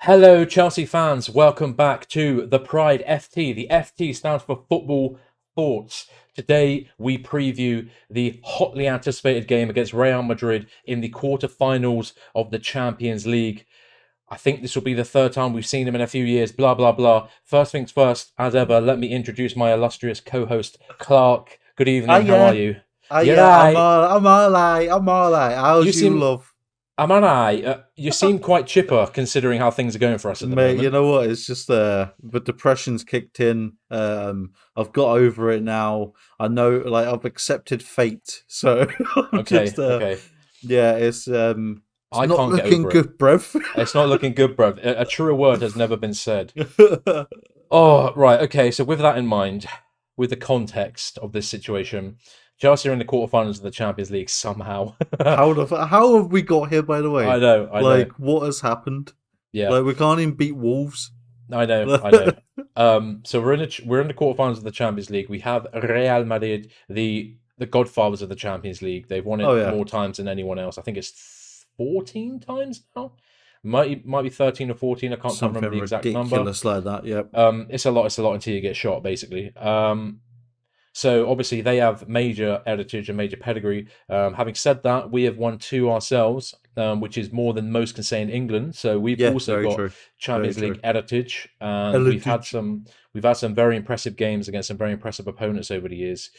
Hello, Chelsea fans. Welcome back to the Pride FT. The FT stands for Football Thoughts. Today, we preview the hotly anticipated game against Real Madrid in the quarterfinals of the Champions League. I think this will be the third time we've seen him in a few years. Blah, blah, blah. First things first, as ever, let me introduce my illustrious co host, Clark. Good Ah evening. How are yeah, you? ah You're yeah. right. I'm alright. I'm alright. You How's you, seem. love, Am I? You seem quite chipper considering how things are going for us at the mate? You moment. know what? It's just the depression's kicked in. I've got over it now. I know, like I've accepted fate. So I'm Okay, just okay. yeah. It's I not can't get looking over it. good, bruv. It's not looking good, bro. A truer word has never been said. Oh, right. Okay. So, with that in mind, with the context of this situation, Chelsea are in the quarterfinals of the Champions League somehow. How have we got here? By the I way, know. I know. like what has happened? Yeah. Like we can't even beat Wolves. I know. I know. So we're in the quarterfinals of the Champions League. We have Real Madrid, the godfathers of the Champions League. They've won Oh it yeah, more times than anyone else. I think it's 14 times now. Might be 13 or 14. I can't remember something the exact number. ridiculous like that. Yep. It's a lot. It's a lot until you get shot, basically. So obviously they have major heritage and major pedigree. Having said that, we have won two ourselves, which is more than most can say in England. So we've Yeah, also very got true. Very Champions true. League heritage, and Heritage. we've had some very impressive games against some very impressive opponents over the years.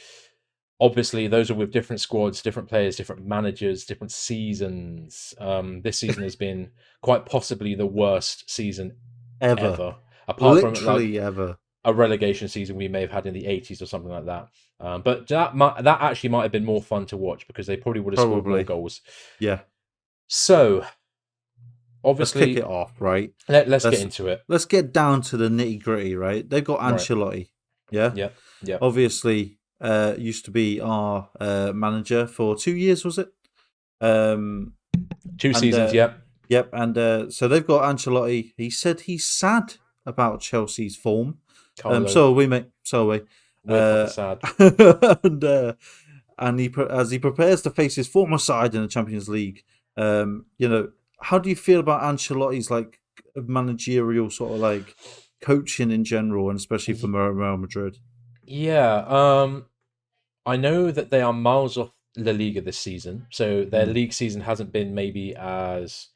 Obviously, those are with different squads, different players, different managers, different seasons. This season has been quite possibly the worst season Ever. ever, apart from like Literally ever. a relegation season we may have had in the 80s or something like that. But that actually might have been more fun to watch because they probably would have scored more Probably. goals. Yeah. So Let's kick it obviously, off, right? let's get Let's into it. let's get down to the nitty gritty, right? They've got Right. Ancelotti. Yeah. Yep. Yep. Obviously, used to be our manager for 2 years, was it? Um Two and seasons. Yep. yep, and so they've got Ancelotti. He said he's sad about Chelsea's form. Carlo, So are we, mate. So are we. we're fucking Uh, sad. and as he prepares to face his former side in the Champions League, how do you feel about Ancelotti's like managerial sort of like coaching in general, and especially for Real Madrid? Yeah. I know that they are miles off La Liga this season, so their Mm. league season hasn't been maybe as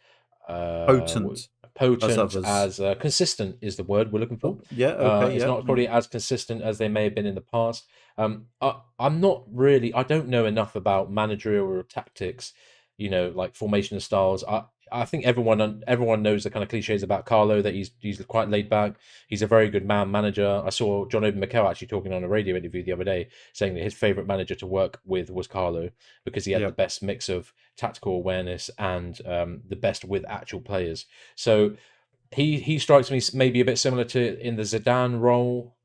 uh, Potent as potent others. as S- consistent is the word we're looking for. Oh, yeah. Okay. It's Yeah. not probably as consistent as they may have been in the past. I'm not really. I don't know enough about managerial tactics, like formation styles. I think everyone knows the kind of cliches about Carlo, that he's quite laid back. He's a very good manager. I saw John Obi Mikel actually talking on a radio interview the other day, saying that his favorite manager to work with was Carlo because he had the Yep. best mix of tactical awareness and the best with actual players. So he strikes me maybe a bit similar to in the Zidane role,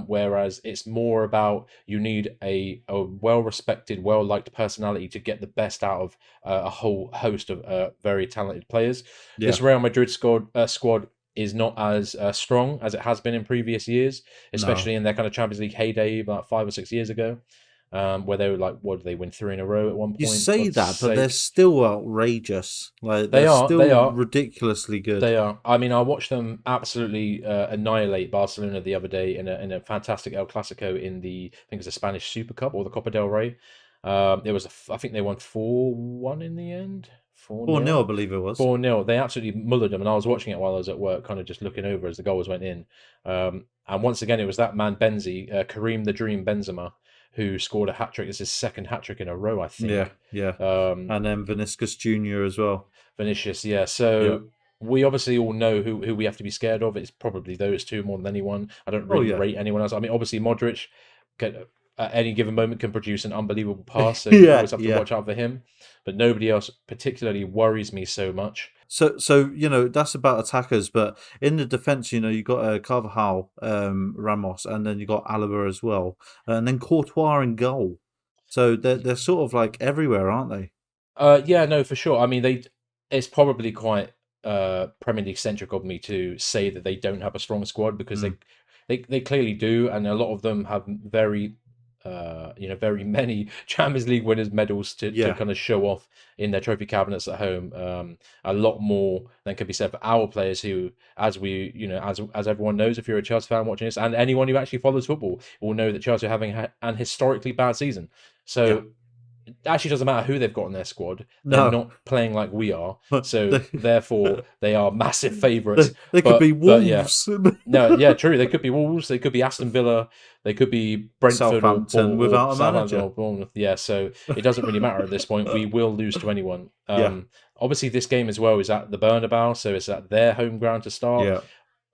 whereas it's more about you need a well respected, well liked personality to get the best out of a whole host of very talented players. Yeah. This Real Madrid squad is not as strong as it has been in previous years, No. especially in their kind of Champions League heyday about 5 or 6 years ago, where they were like, what did they win, three in a row at one You point? say God's that, but they're sake. still outrageous. Like They they're are, they still are. ridiculously good. They are. I mean, I watched them absolutely annihilate Barcelona the other day in a fantastic El Clasico in the I think it's the Spanish Super Cup or the Copa del Rey. I think they won 4-1 in the end, four 4-0, I nil, believe it was. 4-0. They absolutely mullered them, and I was watching it while I was at work, kind of just looking over as the goals went in. And once again, it was that man Kareem the Dream Benzema, who scored a hat trick. It's his second hat trick in a row, I Yeah, think. yeah. Um, And then Vinicius Jr. as well. Vinicius, yeah. Yep. So we obviously all know who we have to be scared of. It's probably those two more than anyone. I don't Oh really yeah. rate anyone else. I mean, obviously Modric at any given moment can produce an unbelievable pass, so you Yeah, always have to yeah. watch out for him. But nobody else particularly worries me so much. So that's about attackers, but in the defense, you got Carvajal, Ramos, and then you got Alaba as well, and then Courtois in goal. So they're sort of like everywhere, aren't they? Yeah, no, for sure. I mean, it's probably quite Premier League centric of me to say that they don't have a strong squad because Mm. they clearly do, and a lot of them have very very many Champions League winners medals to Yeah. kind of show off in their trophy cabinets at home. A lot more than can be said for our players who, as we, as everyone knows, if you're a Chelsea fan watching this, and anyone who actually follows football will know that Chelsea are having an historically bad season. Yeah. So it actually doesn't matter who they've got in their squad. They're No. not playing like we are. But So therefore, they are massive favourites. they could be But yeah, Wolves. no, yeah, true. They could be Wolves. They could be Aston Villa. They could be Brentford Southampton or without a Southampton manager. or Bournemouth. Yeah, so it doesn't really matter at this point. We will lose to anyone. Yeah. Obviously, this game as well is at the Bernabeu, so it's at their home ground to start. Yeah.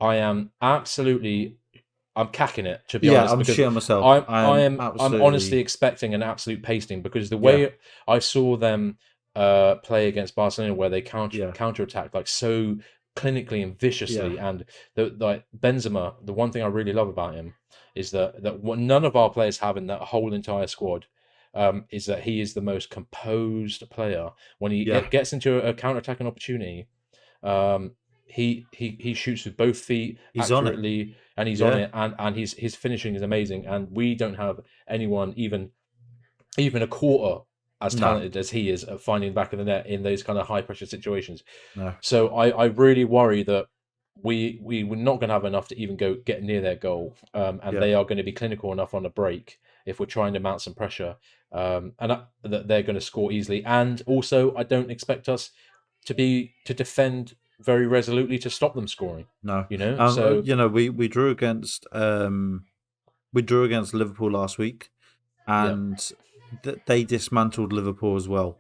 I am absolutely, I'm cacking it, to be Yeah, honest, I'm because shitting myself. I'm honestly expecting an absolute pasting, because the way I saw them play against Barcelona, where they counterattack like so clinically and viciously, and like Benzema, the one thing I really love about him is that what none of our players have in that whole entire squad. Is that he is the most composed player when he gets into a counter-attacking opportunity. He shoots with both feet He's on it. accurately, and he's on it, and his finishing is amazing. And we don't have anyone even a quarter as talented as he is at finding the back of the net in those kind of high pressure situations. No. So I really worry that we're not going to have enough to even go get near their goal, and they are going to be clinical enough on a break if we're trying to mount some pressure, and that they're going to score easily. And also, I don't expect us to defend very resolutely to stop them scoring. No. So we drew against Liverpool last week, and they dismantled Liverpool as well.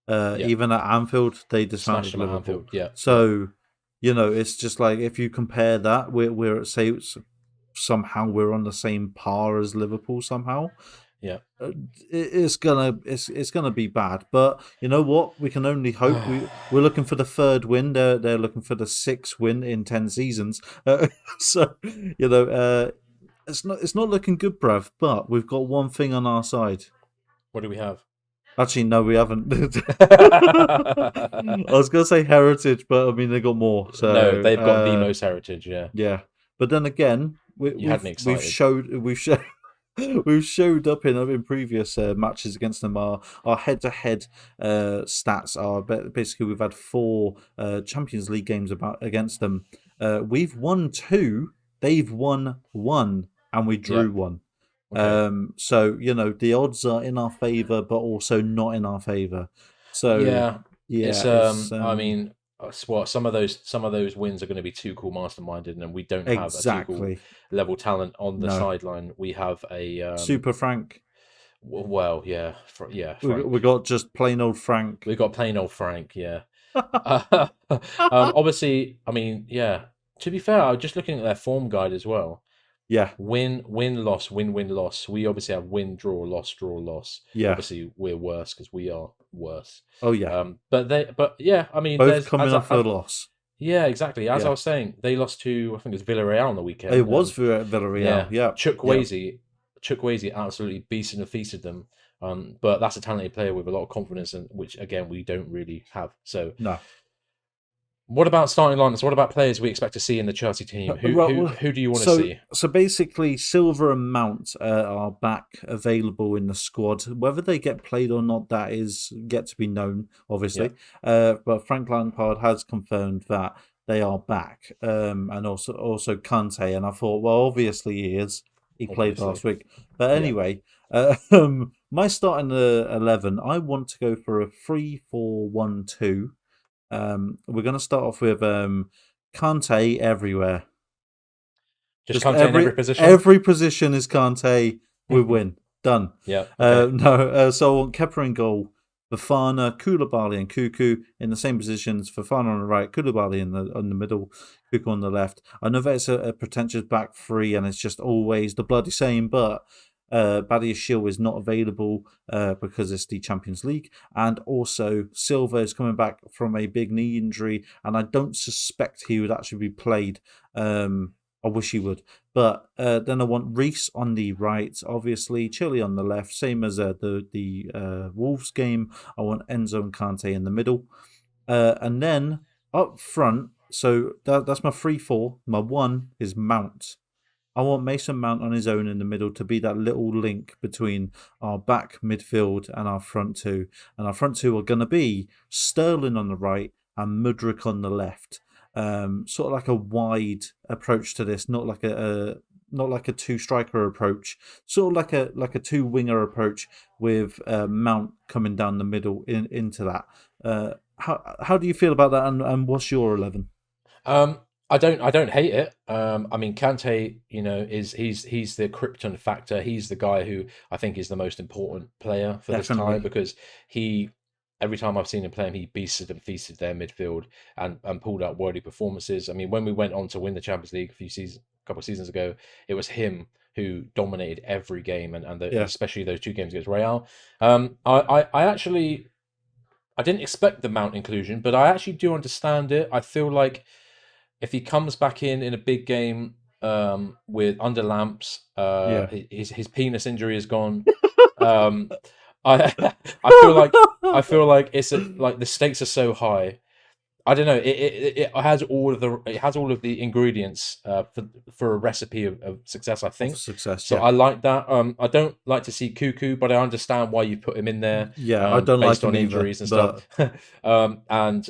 Even at Anfield, they dismantled Liverpool. Anfield, yeah. So, it's just like, if you compare that, we're say somehow we're on the same par as Liverpool somehow. Yeah, it's gonna be bad. But you know what? We can only hope. We're looking for the 3rd win. They're looking for the 6th win in 10 seasons. So it's not looking good, bruv. But we've got one thing on our side. What do we have? Actually, no, we haven't. I was gonna say heritage, but I mean they got more. So no, they've got the most heritage. Yeah. Yeah, but then again, we've showed up in previous matches against them. Our head-to-head stats are basically we've had 4 Champions League games against them. We've won 2, they've won 1, and we drew 1. Okay. So the odds are in our favour, but also not in our favour. So it's I mean, what some of those wins are going to be too cool masterminded, and we don't have a too cool level talent on the sideline. We have a Super Frank. Well, yeah, Frank. We got just plain old Frank. We got plain old Frank. Yeah. Obviously, I mean, yeah. To be fair, I was just looking at their form guide as well. Yeah. Win, loss, win, loss. We obviously have win, draw, loss. Yeah. Obviously, we're worse because we are worse. Oh yeah. But yeah, I mean, both coming off a loss. Yeah, exactly. As I was saying, they lost to, I think it was Villarreal on the weekend. It was Villarreal. Yeah. Chukwueze absolutely beasted and feasted them. But that's a talented player with a lot of confidence, and which again we don't really have. So no. What about starting lineups? What about players we expect to see in the Chelsea team? Who do you want to see? So basically, Silva and Mount are back available in the squad. Whether they get played or not, that is yet to be known, obviously. Yeah. But Frank Lampard has confirmed that they are back, and also Kante. And I thought, well, obviously he is. He played last week. But anyway, my starting 11, I want to go for a 3-4-1-2. We're going to start off with Kante everywhere. Just Kante in every position? Every position is Kante. We win. Done. Yeah. Okay. So I want Kepa in goal, Fofana, Koulibaly and Cuckoo in the same positions. Fofana on the right, Koulibaly in the middle, Cuckoo on the left. I know that it's a pretentious back three and it's just always the bloody same, but Badiashile is not available because it's the Champions League, and also Silva is coming back from a big knee injury, and I don't suspect he would actually be played. I wish he would, but then I want Reece on the right, obviously Chile on the left, same as the Wolves game. I want Enzo and Kante in the middle, and then up front. So that's my 3-4. My 1 is Mount. I want Mason Mount on his own in the middle to be that little link between our back midfield and our front two. And our front two are going to be Sterling on the right and Mudryk on the left. Sort of like a wide approach to this, not like a not like a two striker approach, sort of like a two winger approach with Mount coming down the middle into that. How do you feel about that? And what's your 11? Um, I don't hate it. I mean, Kante, he's the Krypton factor. He's the guy who I think is the most important player for this tie Definitely. because he, every time I've seen him play him, he beasted and feasted their midfield and pulled out worthy performances. I mean, when we went on to win the Champions League a couple of seasons ago, it was him who dominated every game and Yeah. especially those two games against Real. I actually I didn't expect the Mount inclusion, but I actually do understand it. I feel like if he comes back in a big game with under lamps, Yeah. his penis injury is gone. Um, I I feel like like the stakes are so high. I don't know. It has all of the ingredients for a recipe of success. I Of think success, so. yeah. I like that. I don't like to see Cuckoo, but I understand why you put him in there Yeah, I don't like based him on either, injuries and stuff. but And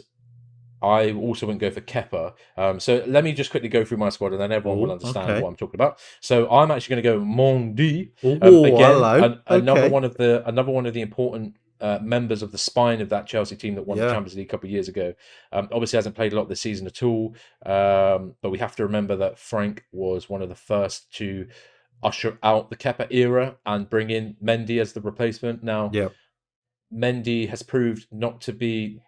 I also wouldn't go for Kepper. So let me just quickly go through my squad, and then everyone will oh, understand what okay. I'm talking about. So I'm actually going to go Mondi. Oh, Again, hello. Okay. another one of the important members of the spine of that Chelsea team that won the Yeah. Champions League a couple of years ago. Obviously hasn't played a lot this season at all. But we have to remember that Frank was one of the first to usher out the Kepa era and bring in Mendy as the replacement. Now, Yeah. Mendy has proved not to be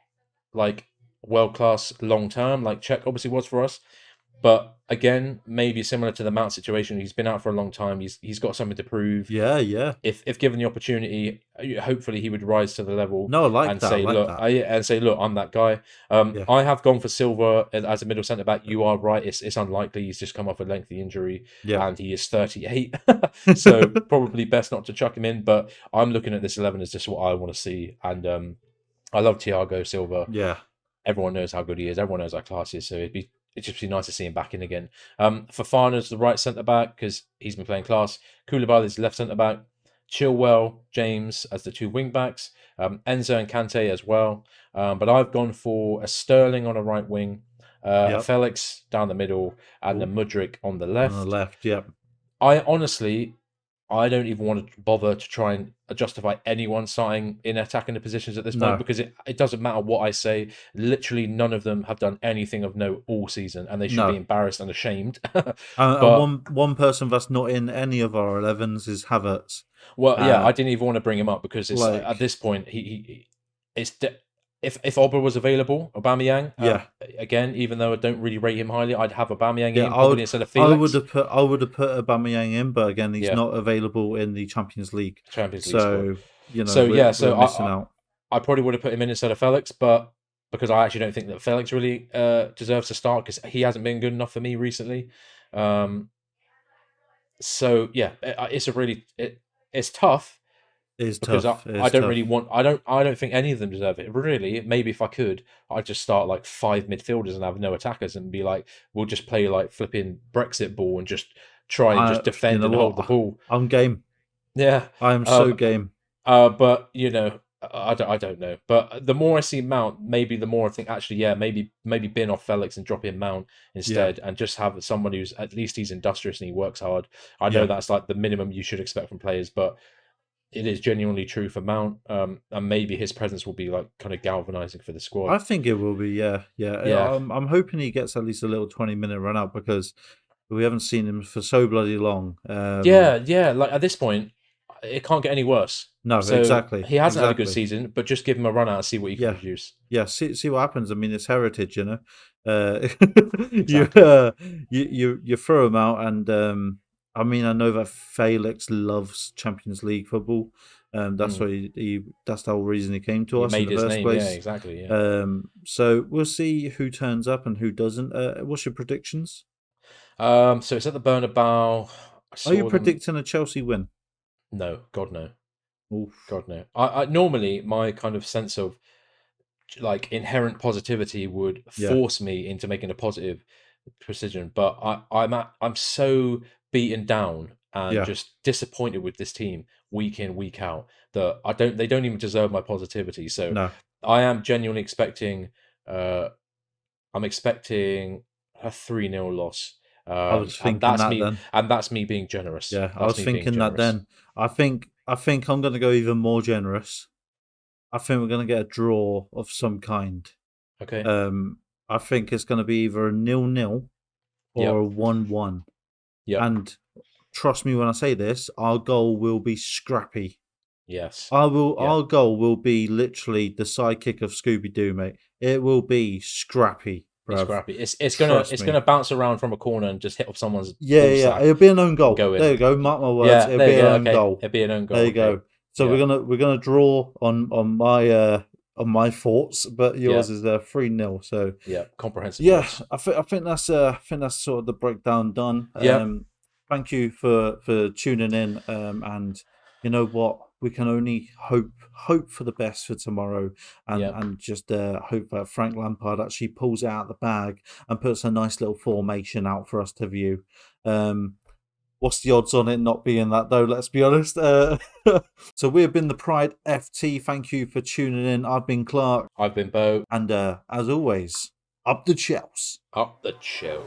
like world class long term, like Czech obviously was for us. But again, maybe similar to the Mount situation, he's been out for a long time. He's got something to prove. Yeah, yeah. If given the opportunity, hopefully he would rise to the level No, I like and that. I say, like look, that. I'm that guy. Yeah. I have gone for Silva as a middle centre back. You are right; it's unlikely. He's just come off a lengthy injury, Yeah. and he is 38, so probably best not to chuck him in. But I'm looking at this 11 as just what I want to see, and I love Thiago Silva. Yeah. Everyone knows how good he is. Everyone knows how class he is. So it'd just be nice to see him back in again. Fafana's the right centre back because he's been playing class. Koulibaly's left centre back. Chilwell, James as the two wing backs. Enzo and Kante as well. But I've gone for a Sterling on a right wing, a Yep. Felix down the middle, and a Oh, Mudryk on the on the left. left. Yep. I honestly, I don't even want to bother to try and justify anyone starting in attacking the positions at this point No. because it doesn't matter what I say. Literally, none of them have done anything of note all season, and they should be No. embarrassed and ashamed. And But one person that's not in any of our 11s is Havertz. well, yeah, Uh, I didn't even want to bring him up because it's at like, this point it's if Oba was available, Aubameyang, yeah. again, even though I don't really rate him highly, I'd have Aubameyang Yeah, in probably instead of Felix. I would have put Aubameyang in, but again, he's Yeah, not available in the Champions League, Champions League squad. so So yeah, we're so missing out. I probably would have put him in instead of Felix, but because I actually don't think that Felix really deserves to start because he hasn't been good enough for me recently. Um, so yeah, it's tough It is because tough. It I is don't really tough. want I don't think any of them deserve it. Really, maybe if I could, I'd just start like five midfielders and have no attackers and be like, we'll just play like flipping Brexit ball and just try and just You defend know and hold the what? ball. I'm game. Yeah. I am so Um, game. but I don't know. But the more I see Mount, maybe the more I think actually, yeah, maybe bin off Felix and drop in Mount Yeah, instead, and just have someone who's at least he's industrious and he works hard. I know yeah. that's like the minimum you should expect from players, but it is genuinely true for Mount. And maybe his presence will be like kind of galvanizing for the I squad. think it will be. Yeah, yeah. Yeah, I'm hoping he gets at least a little 20-minute run out because we haven't seen him for so bloody long. yeah. Like at this point, it can't get any worse. No, So exactly, he hasn't had a good exactly. season, but just give him a run out and see what he can Yeah, produce. yeah. See what happens. I mean, it's heritage, you know. Uh, you Exactly. you throw him out, and I mean, I know that Felix loves Champions League football. That's Mm. why that's the whole reason he came to He us in made the his first name. Yeah, place. exactly. Yeah. So we'll see who turns up and who doesn't. What's your predictions? So it's at the Bernabeu. I Are you saw them. predicting a Chelsea win? No, God no, Oof. God no. I normally my kind of sense of like inherent positivity would Yeah, force me into making a positive precision, but I'm so beaten down and Yeah. just disappointed with this team week in, week out that they don't even deserve my positivity. So No. I am genuinely expecting I'm expecting a 3-0 loss. I was thinking that then. And that's me being generous. Yeah, I That's was me being thinking that generous. then. I think I'm gonna go even more generous. I think we're gonna get a draw of some kind. Okay. I think it's gonna be either a 0-0 or Yep. a 1-1. Yep. And trust me when I say this, our goal will be scrappy. Yes. Yeah. Our goal will be literally the sidekick of Scooby Doo, mate. It will be scrappy, It's bruv. scrappy. Trust It's me. gonna bounce around from a corner and just hit off someone's Yeah, ball yeah. sack It'll be an own and goal. go in. There you go. Mark my words. Yeah, It'll there be you an go. own Okay, goal. it'd be an own There goal. you Okay. go. So Yeah. we're gonna draw on my thoughts, but yours is 3-0. So Yeah. Comprehensive yeah, loss. I think that's sort of the breakdown done. Yeah. Thank you for tuning in. And you know what, we can only hope for the best for tomorrow, and Yeah. just hope that Frank Lampard actually pulls it out of the bag and puts a nice little formation out for us to view. What's the odds on it not being that though? Let's be honest. So we have been the Pride FT. Thank you for tuning in. I've been Clark, I've been Bo. and as always, up the Chels. Up the shelf.